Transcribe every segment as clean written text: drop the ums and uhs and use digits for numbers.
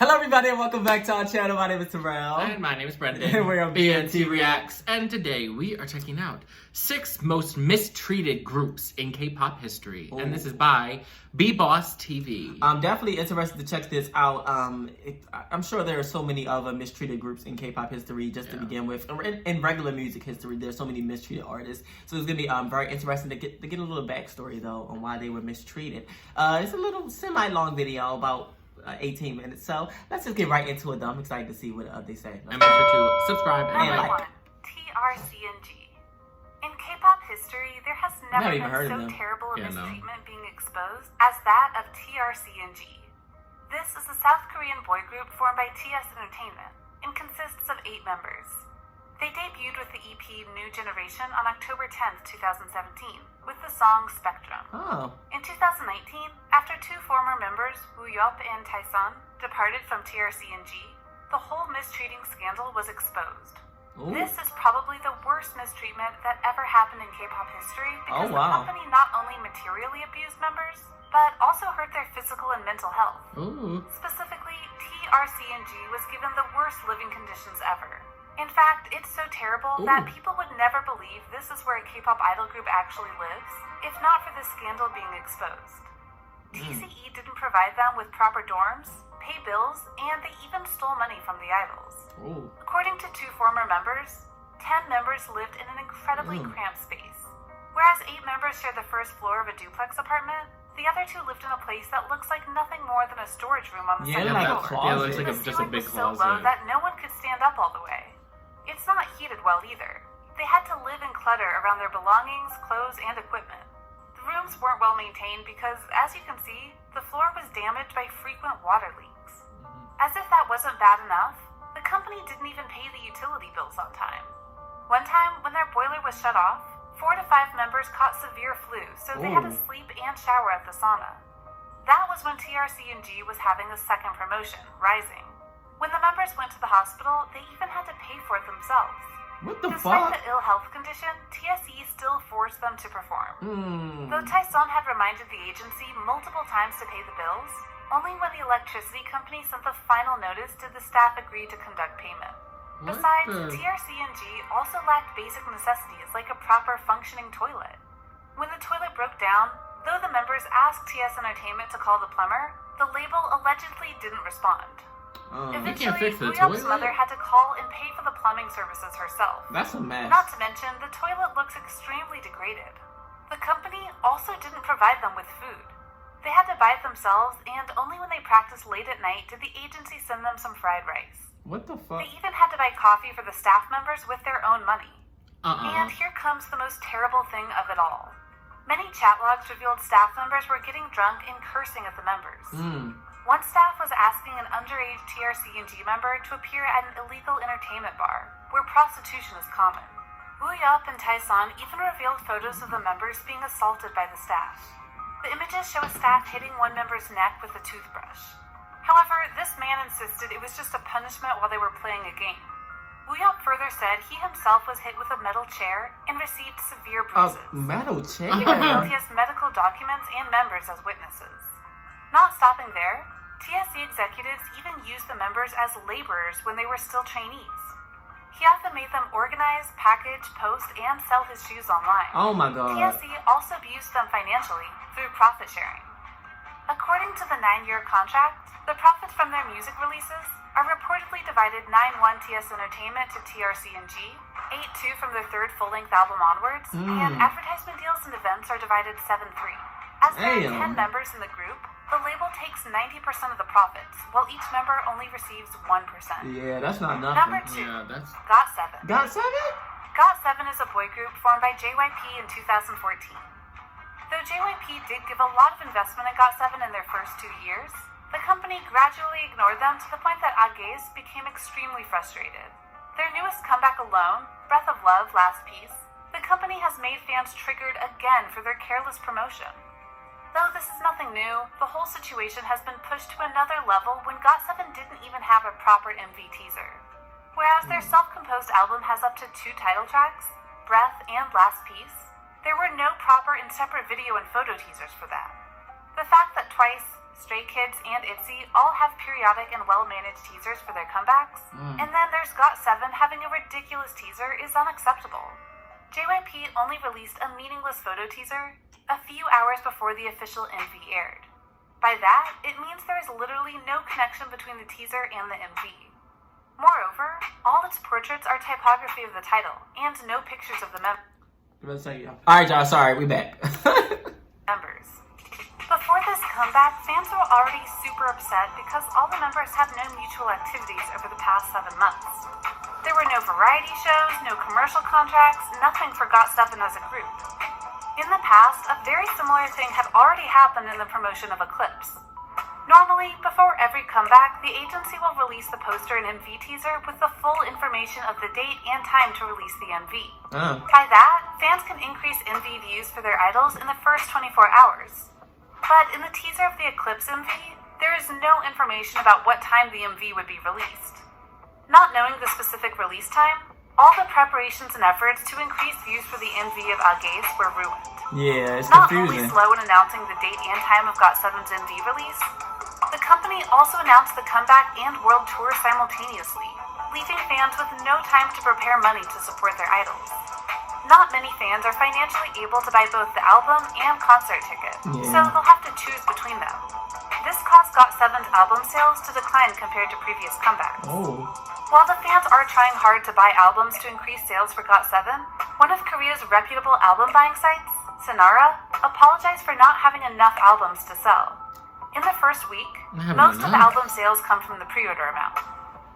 Hello everybody and welcome back to our channel. My name is Terrell. And my name is Brendan. And we're on BNT Reacts. And today we are checking out 6 most mistreated groups in K-pop history. Ooh. And this is by B-Boss TV. I'm definitely interested to check this out. I'm sure there are so many other mistreated groups in K-pop history just to begin with. In regular music history, there's so many mistreated artists. So it's going to be very interesting to get a little backstory though on why they were mistreated. It's a little semi-long video about 18 minutes, so let's just get right into it though. I'm excited to see what they say. And make sure to subscribe and Number like. 1. TRCNG. In K-pop history, there has never even heard of been so them. terrible a Yeah, no. mistreatment being exposed as that of TRCNG. This is a South Korean boy group formed by TS Entertainment and consists of 8 members. They debuted with the EP New Generation on October 10th, 2017, with the song Spectrum. Oh. In 2019, after 2 former members, Woo-yup and Taesun, departed from TRCNG, the whole mistreating scandal was exposed. Ooh. This is probably the worst mistreatment that ever happened in K-pop history because Oh, wow. the company not only materially abused members, but also hurt their physical and mental health. Ooh. Specifically, TRCNG was given the worst living conditions ever. In fact, it's so terrible that people would never believe this is where a K-pop idol group actually lives, if not for this scandal being exposed. TCE didn't provide them with proper dorms, pay bills, and they even stole money from the idols. Ooh. According to 2 former members, 10 members lived in an incredibly cramped space. Whereas 8 members shared the first floor of a duplex apartment, the other 2 lived in a place that looks like nothing more than a storage room on the Yeah, second like a floor. closet. Yeah, it looks like The just a ceiling big was so low closet. that no one could stand up all the way. It's not heated well either. They had to live in clutter around their belongings, clothes, and equipment. The rooms weren't well maintained because, as you can see, the floor was damaged by frequent water leaks. As if that wasn't bad enough, the company didn't even pay the utility bills on time. One time, when their boiler was shut off, 4 to 5 members caught severe flu, so they had to sleep and shower at the sauna. That was when TRCNG was having a second promotion, Rising. When the members went to the hospital, they even had to pay for it themselves. What the Despite fuck? the ill health condition, TSE still forced them to perform. Though Hmm. Taesun had reminded the agency multiple times to pay the bills, only when the electricity company sent the final notice did the staff agree to conduct payment. What Besides, the- TRCNG also lacked basic necessities like a proper functioning toilet. When the toilet broke down, though the members asked TS Entertainment to call the plumber, the label allegedly didn't respond. You can't fix the Woo-yup's toilet? mother had to call and pay for the plumbing services herself. That's a mess. Not to mention, the toilet looks extremely degraded. The company also didn't provide them with food. They had to buy it themselves, and only when they practiced late at night did the agency send them some fried rice. What the fuck? They even had to buy coffee for the staff members with their own money. Uh-uh. And here comes the most terrible thing of it all. Many chat logs revealed staff members were getting drunk and cursing at the members. One staff was asking an underage TRCNG member to appear at an illegal entertainment bar, where prostitution is common. Woo-yup and Taesun even revealed photos of the members being assaulted by the staff. The images show a staff hitting one member's neck with a toothbrush. However, this man insisted it was just a punishment while they were playing a game. Woo-yup further said he himself was hit with a metal chair and received severe A bruises. metal chair? He revealed he has medical documents and members as witnesses. Not stopping there, TSE executives even used the members as laborers when they were still trainees. He often made them organize, package, post, and sell his shoes online. Oh my god. TSE also abused them financially through profit sharing. According to the 9-year contract, the profits from their music releases are reportedly divided 9-1 TS Entertainment to TRCNG, 8-2 from their 3rd full-length album onwards, and advertisement deals and events are divided 7-3. As there are 10 members in the group, the label takes 90% of the profits, while each member only receives 1%. Yeah, that's not nothing. Number 2, Yeah, that's... GOT7. GOT7? GOT7 is a boy group formed by JYP in 2014. Though JYP did give a lot of investment in GOT7 in their first 2 years, the company gradually ignored them to the point that Agaze became extremely frustrated. Their newest comeback alone, Breath of Love Last Piece, the company has made fans triggered again for their careless promotion. Though this is nothing new, the whole situation has been pushed to another level when GOT7 didn't even have a proper MV teaser. Whereas their self-composed album has up to 2 title tracks, Breath and Last Piece, there were no proper and separate video and photo teasers for that. The fact that Twice, Stray Kids, and ITZY all have periodic and well-managed teasers for their comebacks. And then there's GOT7 having a ridiculous teaser is unacceptable. JYP only released a meaningless photo teaser a few hours before the official MV aired. By that, it means there is literally no connection between the teaser and the MV. Moreover, all its portraits are typography of the title, and no pictures of the members. Alright, y'all, sorry, we back. Before this comeback, fans were already super upset because all the members had no mutual activities over the past 7 months. There were no variety shows, no commercial contracts, nothing for GOT7 as a group. In the past, a very similar thing had already happened in the promotion of Eclipse. Normally, before every comeback, the agency will release the poster and MV teaser with the full information of the date and time to release the MV. By that, fans can increase MV views for their idols in the first 24 hours. But in the teaser of the Eclipse MV, there is no information about what time the MV would be released. Not knowing the specific release time, all the preparations and efforts to increase views for the MV of Agaze were ruined. Yeah, it's Not confusing. only slow in announcing the date and time of GOT7's MV release, the company also announced the comeback and world tour simultaneously, leaving fans with no time to prepare money to support their idols. Not many fans are financially able to buy both the album and concert ticket, so they'll have to choose between them. This caused GOT7's album sales to decline compared to previous comebacks. While the fans are trying hard to buy albums to increase sales for GOT7, one of Korea's reputable album buying sites, Sonara, apologized for not having enough albums to sell. In the first week, most of the album sales come from the pre-order amount.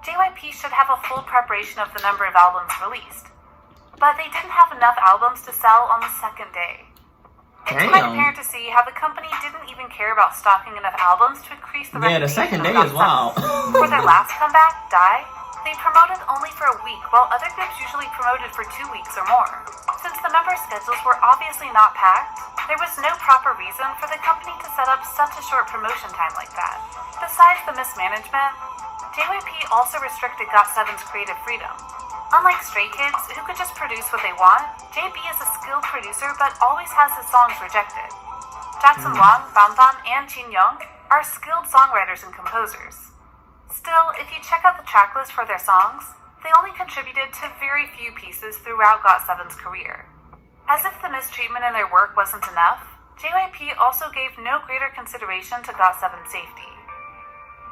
JYP should have a full preparation of the number of albums released, but they didn't have enough albums to sell on the second day. It's quite apparent to see how the company didn't even care about stocking enough albums to increase the reputation the second of day is GOT7. wild. For their last comeback, Die, they promoted only for a week, while other groups usually promoted for 2 weeks or more. Since the members' schedules were obviously not packed, there was no proper reason for the company to set up such a short promotion time like that. Besides the mismanagement, JYP also restricted GOT7's creative freedom. Unlike Stray Kids, who could just produce what they want, JB is a skilled producer but always has his songs rejected. Jackson Wang, Bangtan, and Jin Young are skilled songwriters and composers. Still, if you check out the tracklist for their songs, they only contributed to very few pieces throughout GOT7's career. As if the mistreatment in their work wasn't enough, JYP also gave no greater consideration to GOT7's safety.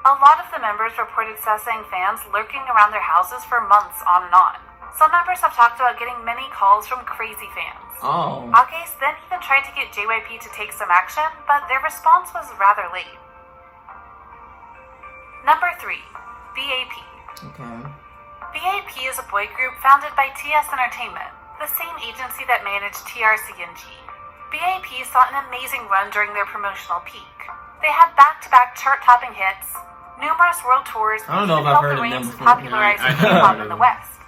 A lot of the members reported sasaeng fans lurking around their houses for months on and on. Some members have talked about getting many calls from crazy fans. Agaze then even tried to get JYP to take some action, but their response was rather late. Number 3. BAP. BAP is a boy group founded by TS Entertainment, the same agency that managed TRCNG. BAP saw an amazing run during their promotional peak. They had back-to-back chart-topping hits, numerous world tours, I don't know if I've heard of them before. popularizing Kpop in the West.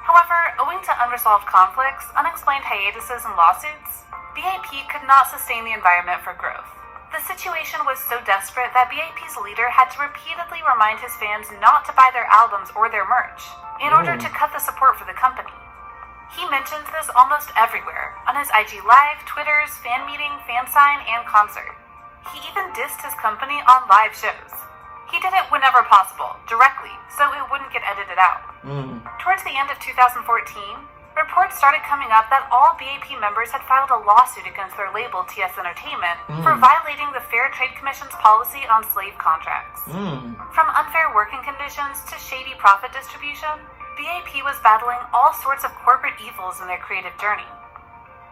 However, owing to unresolved conflicts, unexplained hiatuses, and lawsuits, BAP could not sustain the environment for growth. The situation was so desperate that BAP's leader had to repeatedly remind his fans not to buy their albums or their merch in order to cut the support for the company. He mentions this almost everywhere, on his IG Live, Twitters, fan meeting, fan sign, and concert. He even dissed his company on live shows. He did it whenever possible, directly, so it wouldn't get edited out. Towards the end of 2014, reports started coming up that all BAP members had filed a lawsuit against their label TS Entertainment for violating the Fair Trade Commission's policy on slave contracts. From unfair working conditions to shady profit distribution, BAP was battling all sorts of corporate evils in their creative journey.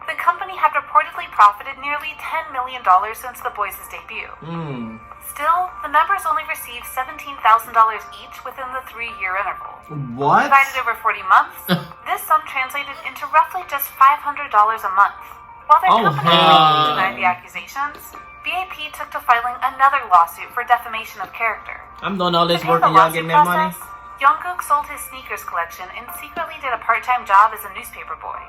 The company had reportedly profited nearly $10 million since the boys' debut. Still, the members only received $17,000 each within the 3-year interval. What? Divided over 40 months, this sum translated into roughly just $500 a month. While their company blatantly denied the accusations, BAP took to filing another lawsuit for defamation of character. I'm doing all this work and y'all getting that money? Jungkook sold his sneakers collection and secretly did a part-time job as a newspaper boy.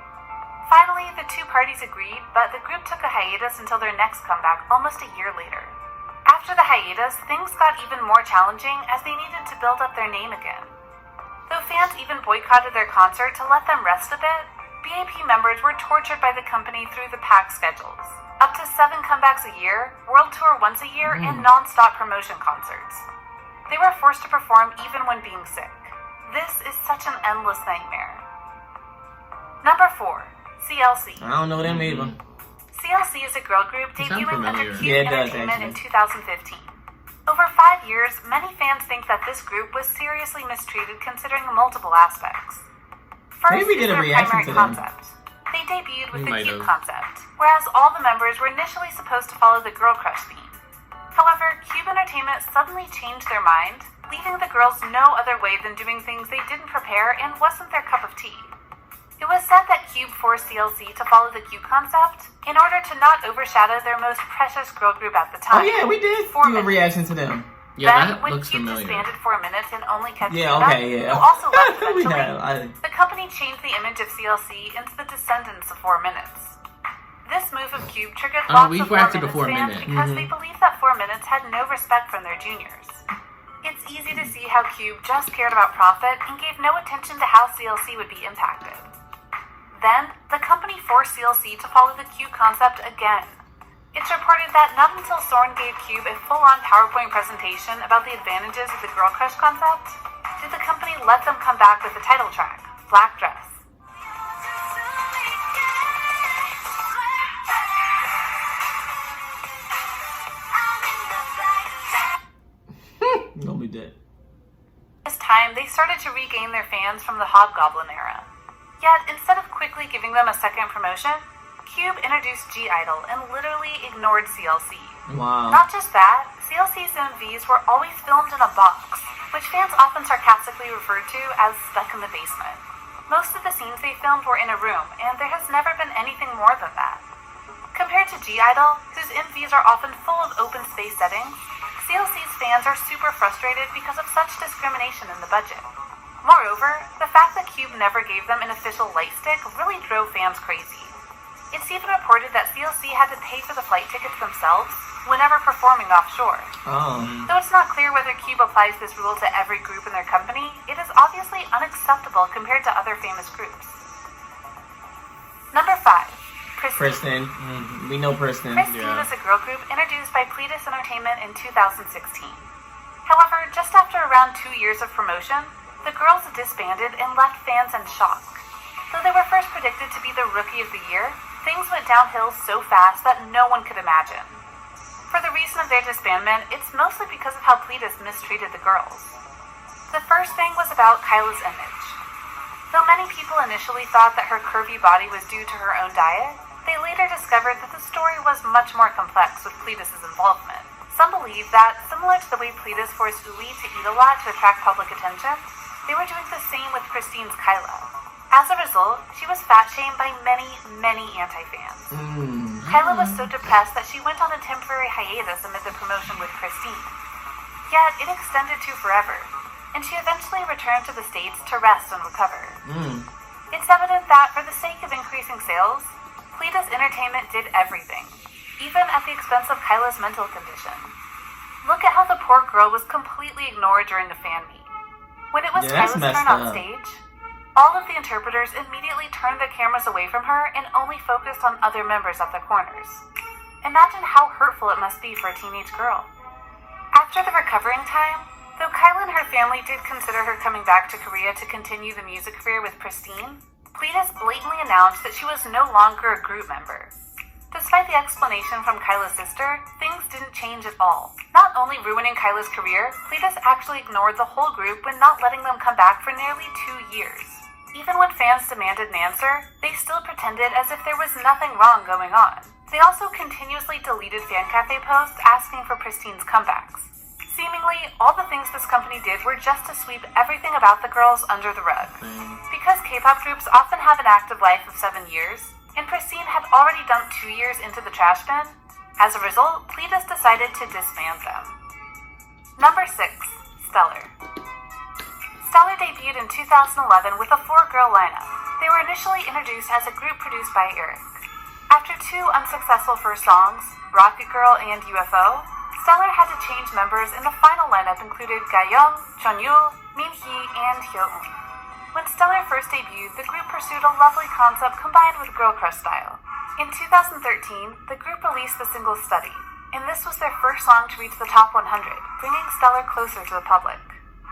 Finally, the two parties agreed, but the group took a hiatus until their next comeback almost a year later. After the hiatus, things got even more challenging as they needed to build up their name again. Though fans even boycotted their concert to let them rest a bit, BAP members were tortured by the company through the packed schedules. up to 7 comebacks a year, world tour once a year, and non-stop promotion concerts. They were forced to perform even when being sick. This is such an endless nightmare. Number 4, CLC. I don't know them either. CLC is a girl group They sound debuting under familiar. Kpop Yeah, it does, Entertainment in actually. 2015. Over 5 years, many fans think that this group was seriously mistreated considering multiple aspects. First Maybe we is did a their reaction primary to them. concept. They debuted with We the might Cube have. concept, whereas all the members were initially supposed to follow the girl crush theme. However, Cube Entertainment suddenly changed their mind, leaving the girls no other way than doing things they didn't prepare and wasn't their cup of tea. It was said that Cube forced CLC to follow the Cube concept in order to not overshadow their most precious girl group at the Oh time. yeah, we did 4 do a minutes. reaction to them. Yeah, Then, that when looks Cube familiar. disbanded 4 minutes and only kept Yeah, Suga, okay, yeah. who also left We eventually, have. the company changed the image of CLC into the descendants of 4 minutes. This move of Cube triggered Oh, lots we've of 4 reacted to Minutes 4 fans Minute. because they believed that 4 Minutes had no respect from their juniors. It's easy to see how Cube just cared about profit and gave no attention to how CLC would be impacted. Then, the company forced CLC to follow the Cube concept again. It's reported that not until Soren gave Cube a full-on PowerPoint presentation about the advantages of the girl crush concept did the company let them come back with the title track, Black Dress. No, we did. This time, they started to regain their fans from the Hobgoblin era. Yet, instead of quickly giving them a second promotion, Cube introduced G-Idol and literally ignored CLC. Wow. Not just that, CLC's MVs were always filmed in a box, which fans often sarcastically referred to as stuck in the basement. Most of the scenes they filmed were in a room, and there has never been anything more than that. Compared to G-Idol, whose MVs are often full of open space settings, CLC's fans are super frustrated because of such discrimination in the budget. Moreover, the fact that Cube never gave them an official light stick really drove fans crazy. It's even reported that CLC had to pay for the flight tickets themselves whenever performing offshore. Oh. Though it's not clear whether Cube applies this rule to every group in their company, it is obviously unacceptable compared to other famous groups. Number 5. Preston. We know Preston. Pristine Yeah. is a girl group introduced by Pledis Entertainment in 2016. However, just after around 2 years of promotion, the girls disbanded and left fans in shock. Though they were first predicted to be the Rookie of the Year, things went downhill so fast that no one could imagine. For the reason of their disbandment, it's mostly because of how Pledis mistreated the girls. The first thing was about Kyla's image. Though many people initially thought that her curvy body was due to her own diet, they later discovered that the story was much more complex with Pledis' involvement. Some believe that, similar to the way Pledis forced Uli to eat a lot to attract public attention, they were doing the same with Christine's Kyla. As a result, she was fat-shamed by many, many anti-fans. Kyla was so depressed that she went on a temporary hiatus amid the promotion with Christine. Yet, it extended to forever, and she eventually returned to the States to rest and recover. It's evident that, for the sake of increasing sales, Pledis Entertainment did everything, even at the expense of Kyla's mental condition. Look at how the poor girl was completely ignored during the fan meet. When it was Yeah, that's Kyla's messed turn on up. stage, all of the interpreters immediately turned their cameras away from her and only focused on other members at the corners. Imagine how hurtful it must be for a teenage girl. After the recovering time, though Kyla and her family did consider her coming back to Korea to continue the music career with Pristine, Pledis blatantly announced that she was no longer a group member. Despite the explanation from Kyla's sister, things didn't change at all. Not only ruining Kyla's career, Pledis actually ignored the whole group when not letting them come back for nearly 2 years. Even when fans demanded an answer, they still pretended as if there was nothing wrong going on. They also continuously deleted fan cafe posts asking for Pristine's comebacks. Seemingly, all the things this company did were just to sweep everything about the girls under the rug. Because K-pop groups often have an active life of 7 years, and Pristine had already dumped 2 years into the trash bin, as a result, Pledis decided to disband them. Number 6. Stellar. Stellar debuted in 2011 with a 4-girl lineup. They were initially introduced as a group produced by Eric. After 2 unsuccessful first songs, Rocket Girl and UFO, Stellar had to change members, and the final lineup included Gayoung, Chonyul, Minhee, and Hyoeun. When Stellar first debuted, the group pursued a lovely concept combined with girl crush style. In 2013, the group released the single Study, and this was their first song to reach the top 100, bringing Stellar closer to the public.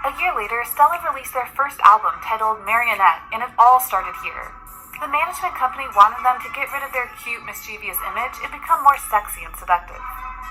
A year later, Stellar released their first album titled Marionette, and it all started here. The management company wanted them to get rid of their cute, mischievous image and become more sexy and seductive.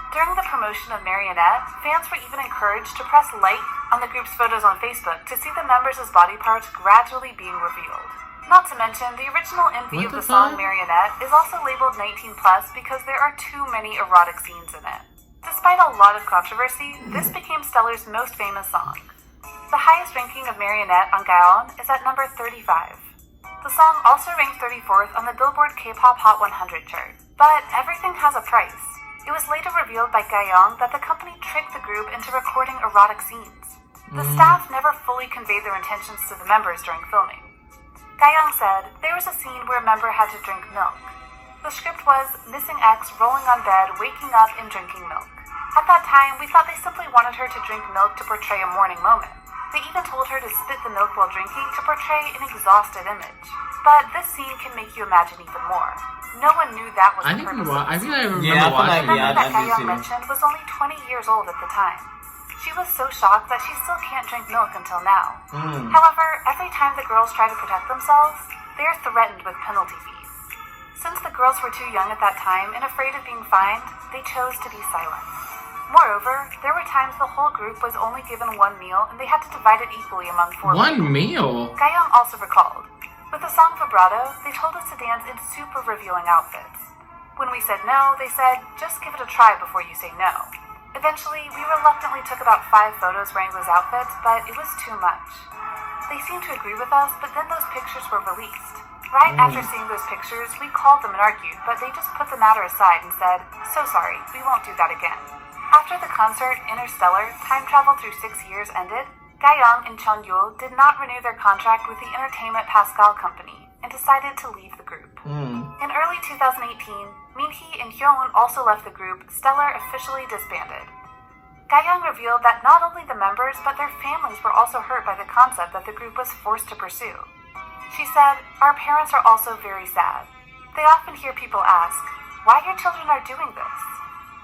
During the promotion of Marionette, fans were even encouraged to press like on the group's photos on Facebook to see the members' body parts gradually being revealed. Not to mention, the original MV of the song Marionette is also labeled 19+ because there are too many erotic scenes in it. Despite a lot of controversy, this became Stellar's most famous song. The highest ranking of Marionette on Gaon is at number 35. The song also ranked 34th on the Billboard K-pop Hot 100 chart. But everything has a price. It was later revealed by Gaon that the company tricked the group into recording erotic scenes. The staff never fully conveyed their intentions to the members during filming. Gaon said there was a scene where a member had to drink milk. The script was missing X rolling on bed, waking up, and drinking milk. At that time, we thought they simply wanted her to drink milk to portray a morning moment. They even told her to spit the milk while drinking to portray an exhausted image. But this scene can make you imagine even more. No one knew that was the purpose. I think I remember Yeah, I feel like, watching yeah, that I do Gaon too. mentioned was only 20 years old at the time. She was so shocked that she still can't drink milk until now. However, every time the girls try to protect themselves, they are threatened with penalty fees. Since the girls were too young at that time and afraid of being fined, they chose to be silent. Moreover, there were times the whole group was only given one meal and they had to divide it equally among 4 One people. meal? Gayoung also recalled, with the song Vibrato, they told us to dance in super revealing outfits. When we said no, they said, just give it a try before you say no. Eventually, we reluctantly took about 5 photos wearing those outfits, but it was too much. They seemed to agree with us, but then those pictures were released. Right after seeing those pictures, we called them and argued, but they just put the matter aside and said, so sorry, we won't do that again. After the concert Interstellar, time travel through 6 years ended, Gayoung and Cheon-yul did not renew their contract with the Entertainment Pascal company and decided to leave the group. In early 2018, Minhee and Hyun also left the group. Stellar officially disbanded. Gayoung revealed that not only the members but their families were also hurt by the concept that the group was forced to pursue. She said, our parents are also very sad. They often hear people ask, why your children are doing this?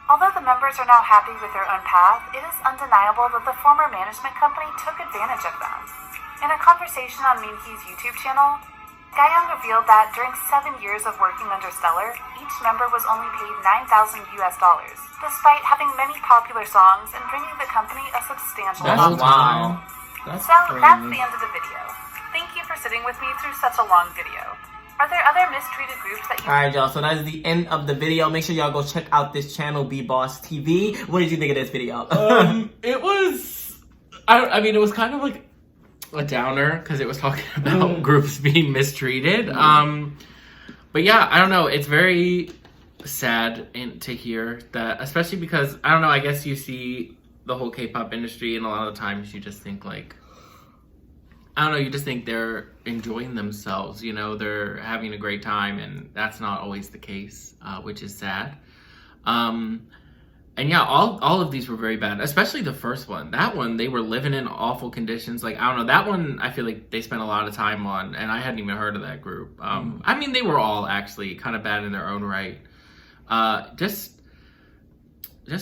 Although the members are now happy with their own path, it is undeniable that the former management company took advantage of them. In a conversation on Minhee's YouTube channel, Gayoung revealed that during 7 years of working under Stellar, each member was only paid $9,000 US, despite having many popular songs and bringing the company a substantial That's amount. Wow. That's So that's the end of the video. Thank you for sitting with me through such a long video. Are there other mistreated groups that you... Alright, y'all, so that is the end of the video. Make sure y'all go check out this channel, B-Boss TV. What did you think of this video? It was... I mean, it was kind of like a downer because it was talking about groups being mistreated. But yeah, I don't know. It's very sad to hear that, especially because, I don't know, I guess you see the whole K-pop industry and a lot of the times you just think like, I don't know, you just think they're enjoying themselves, you know, they're having a great time, and that's not always the case, which is sad. And yeah, all of these were very bad, especially the first one. That one, they were living in awful conditions. Like, I don't know, that one, I feel like they spent a lot of time on, and I hadn't even heard of that group. I mean, they were all actually kind of bad in their own right. Just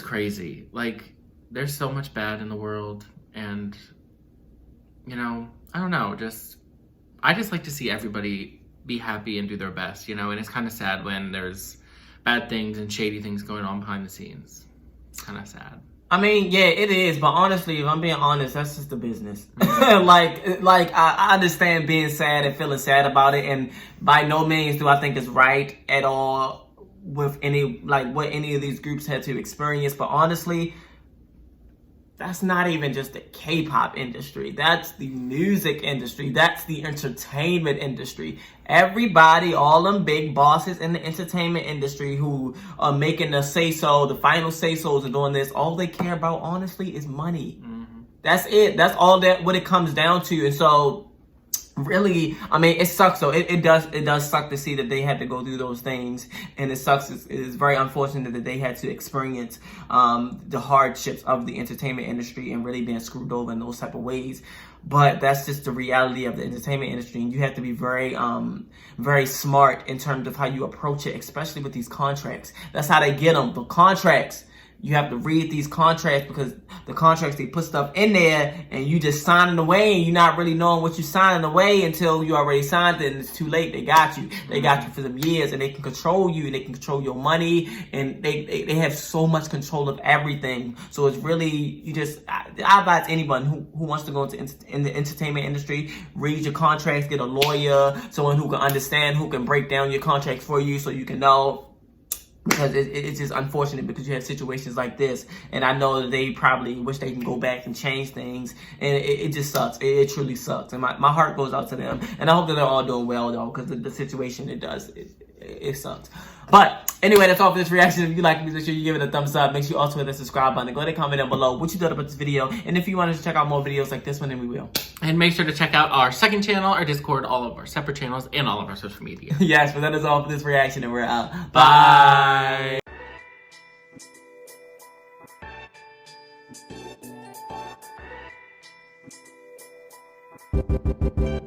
crazy. Like, there's so much bad in the world, and, you know, I don't know, I just like to see everybody be happy and do their best, you know, and it's kind of sad when there's bad things and shady things going on behind the scenes. It's kind of sad. I mean, yeah, it is, but honestly, if I'm being honest, that's just the business. I understand being sad and feeling sad about it, and by no means do I think it's right at all with what any of these groups had to experience, but honestly, that's not even just the K-pop industry. That's the music industry. That's the entertainment industry. Everybody, all them big bosses in the entertainment industry who are making the say-so, the final say-sos and doing this, all they care about, honestly, is money. That's it. That's all what it comes down to. And so, really, I mean, it sucks though. It does suck to see that they had to go through those things, and it sucks. It's very unfortunate that they had to experience the hardships of the entertainment industry and really being screwed over in those type of ways. But that's just the reality of the entertainment industry, and you have to be very smart in terms of how you approach it, especially with these contracts. That's how they get them. The contracts. You have to read these contracts, because the contracts, they put stuff in there and you just signing away, and you're not really knowing what you're signing away until you already signed it and it's too late. They got you. They got you for some years, and they can control you, and they can control your money, and they have so much control of everything. So it's really, I advise anyone who wants to go in the entertainment industry, read your contracts, get a lawyer, someone who can understand, who can break down your contracts for you so you can know. Because it's just unfortunate, because you have situations like this, and I know that they probably wish they can go back and change things, and it just sucks. It truly sucks, and my heart goes out to them, and I hope that they're all doing well though, because the situation it sucks. But anyway, that's all for this reaction. If you like it, make sure you give it a thumbs up. Make sure you also hit the subscribe button. Go ahead and comment down below what you thought about this video, and if you wanted to check out more videos like this one, then we will. And make sure to check out our second channel, our Discord, all of our separate channels, and all of our social media. Yes, but that is all for this reaction, and we're out. Bye. Bye.